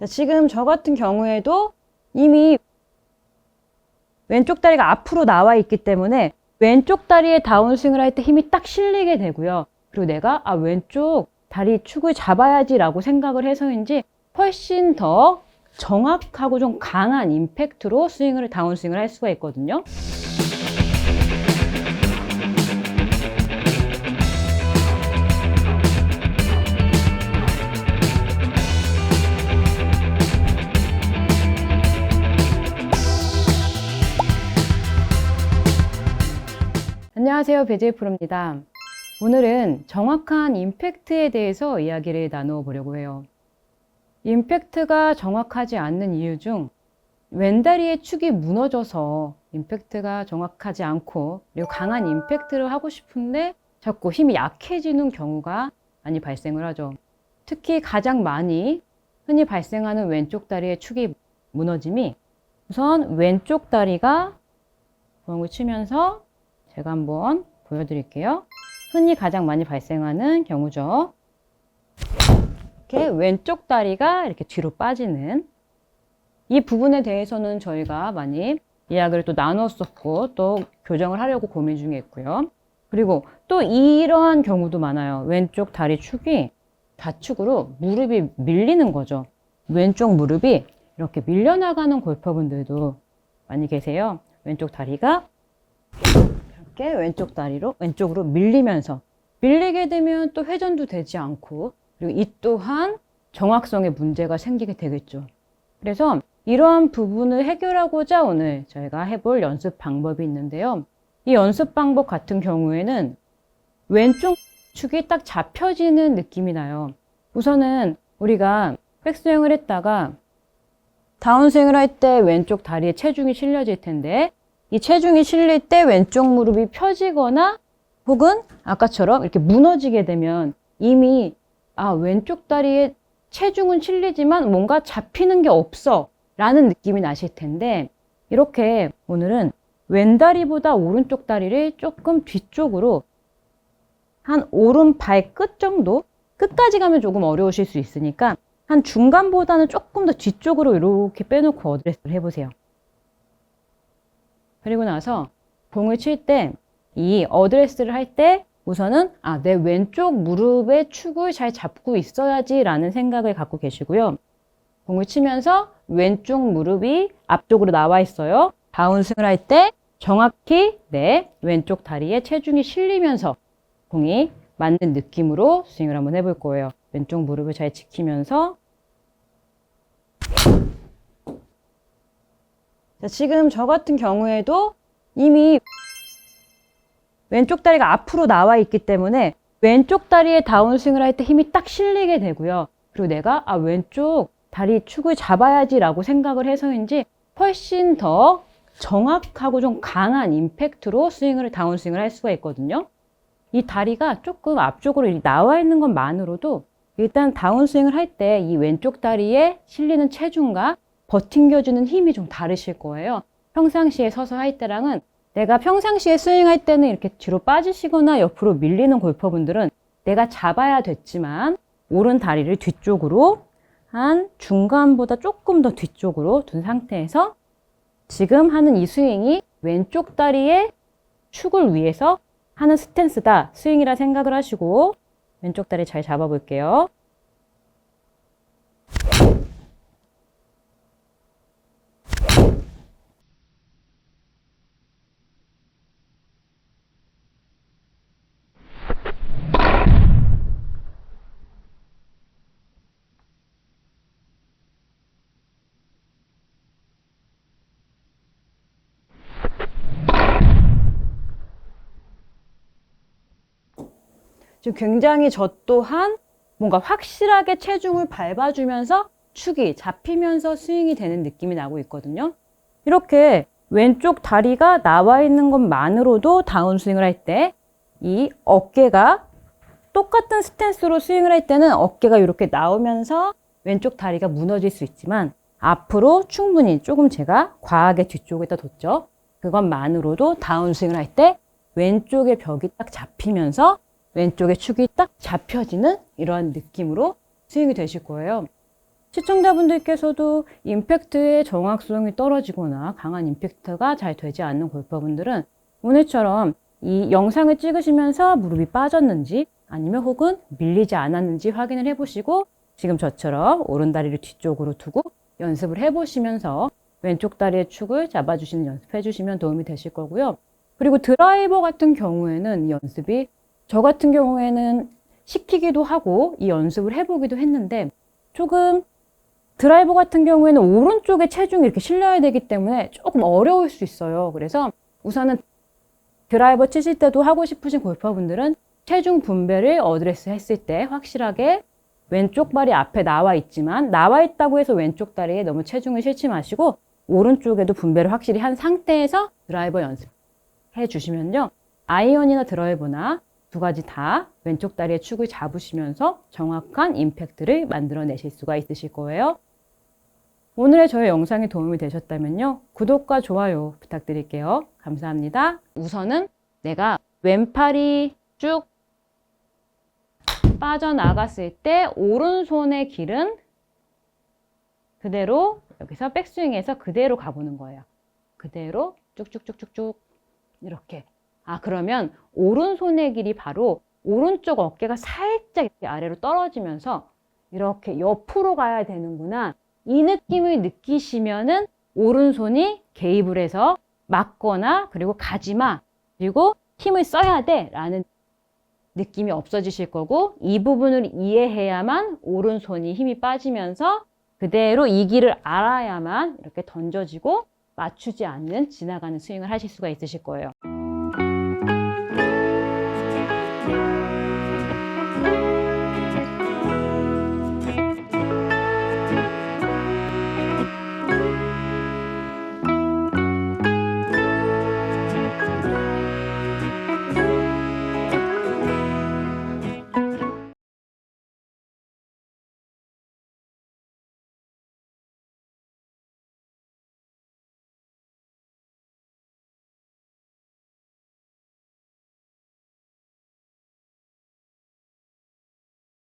자, 지금 저 같은 경우에도 이미 왼쪽 다리가 앞으로 나와 있기 때문에 왼쪽 다리에 다운스윙을 할 때 힘이 딱 실리게 되고요. 그리고 내가 왼쪽 다리 축을 잡아야지 라고 생각을 해서인지 훨씬 더 정확하고 좀 강한 임팩트로 다운스윙을 할 수가 있거든요. 안녕하세요, 배지혜 프로입니다. 오늘은 정확한 임팩트에 대해서 이야기를 나누어 보려고 해요. 임팩트가 정확하지 않는 이유 중 왼다리의 축이 무너져서 임팩트가 정확하지 않고 그리고 강한 임팩트를 하고 싶은데 자꾸 힘이 약해지는 경우가 많이 발생을 하죠. 특히 가장 많이 흔히 발생하는 왼쪽 다리의 축이 무너짐이 우선 왼쪽 다리가 공을 치면서 제가 한번 보여드릴게요. 흔히 가장 많이 발생하는 경우죠. 이렇게 왼쪽 다리가 이렇게 뒤로 빠지는 이 부분에 대해서는 저희가 많이 이야기를 또 나눴었고 또 교정을 하려고 고민 중에 있고요. 그리고 또 이러한 경우도 많아요. 왼쪽 다리 축이 좌측으로 무릎이 밀리는 거죠. 왼쪽 무릎이 이렇게 밀려나가는 골퍼분들도 많이 계세요. 왼쪽 다리가 이렇게 왼쪽으로 밀리게 되면 또 회전도 되지 않고 그리고 이 또한 정확성에 문제가 생기게 되겠죠. 그래서 이러한 부분을 해결하고자 오늘 저희가 해볼 연습 방법이 있는데요. 이 연습 방법 같은 경우에는 왼쪽 축이 딱 잡혀지는 느낌이 나요. 우선은 우리가 백스윙을 했다가 다운스윙을 할 때 왼쪽 다리에 체중이 실려질 텐데 이 체중이 실릴 때 왼쪽 무릎이 펴지거나 혹은 아까처럼 이렇게 무너지게 되면 이미 왼쪽 다리에 체중은 실리지만 뭔가 잡히는 게 없어 라는 느낌이 나실 텐데 이렇게 오늘은 왼다리보다 오른쪽 다리를 조금 뒤쪽으로 한 오른발 끝 정도 끝까지 가면 조금 어려우실 수 있으니까 한 중간보다는 조금 더 뒤쪽으로 이렇게 빼놓고 어드레스를 해보세요. 그리고 나서 공을 칠 때 이 어드레스를 할 때 우선은 내 왼쪽 무릎의 축을 잘 잡고 있어야지 라는 생각을 갖고 계시고요. 공을 치면서 왼쪽 무릎이 앞쪽으로 나와 있어요. 다운스윙을 할 때 정확히 내 왼쪽 다리에 체중이 실리면서 공이 맞는 느낌으로 스윙을 한번 해볼 거예요. 왼쪽 무릎을 잘 지키면서 자, 지금 저 같은 경우에도 이미 왼쪽 다리가 앞으로 나와 있기 때문에 왼쪽 다리에 다운스윙을 할 때 힘이 딱 실리게 되고요. 그리고 내가 왼쪽 다리 축을 잡아야지 라고 생각을 해서인지 훨씬 더 정확하고 좀 강한 임팩트로 다운스윙을 할 수가 있거든요. 이 다리가 조금 앞쪽으로 나와 있는 것만으로도 일단 다운스윙을 할 때 이 왼쪽 다리에 실리는 체중과 버팅겨주는 힘이 좀 다르실 거예요. 평상시에 서서 할 때랑은 내가 평상시에 스윙할 때는 이렇게 뒤로 빠지시거나 옆으로 밀리는 골퍼분들은 내가 잡아야 됐지만 오른 다리를 뒤쪽으로 한 중간보다 조금 더 뒤쪽으로 둔 상태에서 지금 하는 이 스윙이 왼쪽 다리의 축을 위해서 하는 스탠스다, 스윙이라 생각을 하시고 왼쪽 다리 잘 잡아볼게요. 지금 굉장히 저 또한 뭔가 확실하게 체중을 밟아주면서 축이 잡히면서 스윙이 되는 느낌이 나고 있거든요. 이렇게 왼쪽 다리가 나와 있는 것만으로도 다운스윙을 할 때 이 어깨가 똑같은 스탠스로 스윙을 할 때는 어깨가 이렇게 나오면서 왼쪽 다리가 무너질 수 있지만 앞으로 충분히 조금 제가 과하게 뒤쪽에다 뒀죠. 그것만으로도 다운스윙을 할 때 왼쪽의 벽이 딱 잡히면서 왼쪽의 축이 딱 잡혀지는 이런 느낌으로 스윙이 되실 거예요. 시청자분들께서도 임팩트의 정확성이 떨어지거나 강한 임팩트가 잘 되지 않는 골퍼분들은 오늘처럼 이 영상을 찍으시면서 무릎이 빠졌는지 아니면 혹은 밀리지 않았는지 확인을 해보시고 지금 저처럼 오른다리를 뒤쪽으로 두고 연습을 해보시면서 왼쪽 다리의 축을 잡아주시는 연습 해주시면 도움이 되실 거고요. 그리고 드라이버 같은 경우에는 이 연습이 저 같은 경우에는 시키기도 하고 이 연습을 해보기도 했는데 조금 드라이버 같은 경우에는 오른쪽에 체중이 이렇게 실려야 되기 때문에 조금 어려울 수 있어요. 그래서 우선은 드라이버 치실 때도 하고 싶으신 골퍼분들은 체중 분배를 어드레스 했을 때 확실하게 왼쪽 발이 앞에 나와 있지만 나와 있다고 해서 왼쪽 다리에 너무 체중을 실지 마시고 오른쪽에도 분배를 확실히 한 상태에서 드라이버 연습해 주시면요. 아이언이나 드라이버나 두 가지 다 왼쪽 다리의 축을 잡으시면서 정확한 임팩트를 만들어내실 수가 있으실 거예요. 오늘의 저의 영상이 도움이 되셨다면요. 구독과 좋아요 부탁드릴게요. 감사합니다. 우선은 내가 왼팔이 쭉 빠져나갔을 때 오른손의 길은 그대로 여기서 백스윙해서 그대로 가보는 거예요. 그대로 쭉쭉쭉쭉쭉 이렇게. 그러면 오른손의 길이 바로 오른쪽 어깨가 살짝 이렇게 아래로 떨어지면서 이렇게 옆으로 가야 되는구나. 이 느낌을 느끼시면은 오른손이 개입을 해서 막거나 그리고 가지마 그리고 힘을 써야 돼 라는 느낌이 없어지실 거고 이 부분을 이해해야만 오른손이 힘이 빠지면서 그대로 이 길을 알아야만 이렇게 던져지고 맞추지 않는 지나가는 스윙을 하실 수가 있으실 거예요.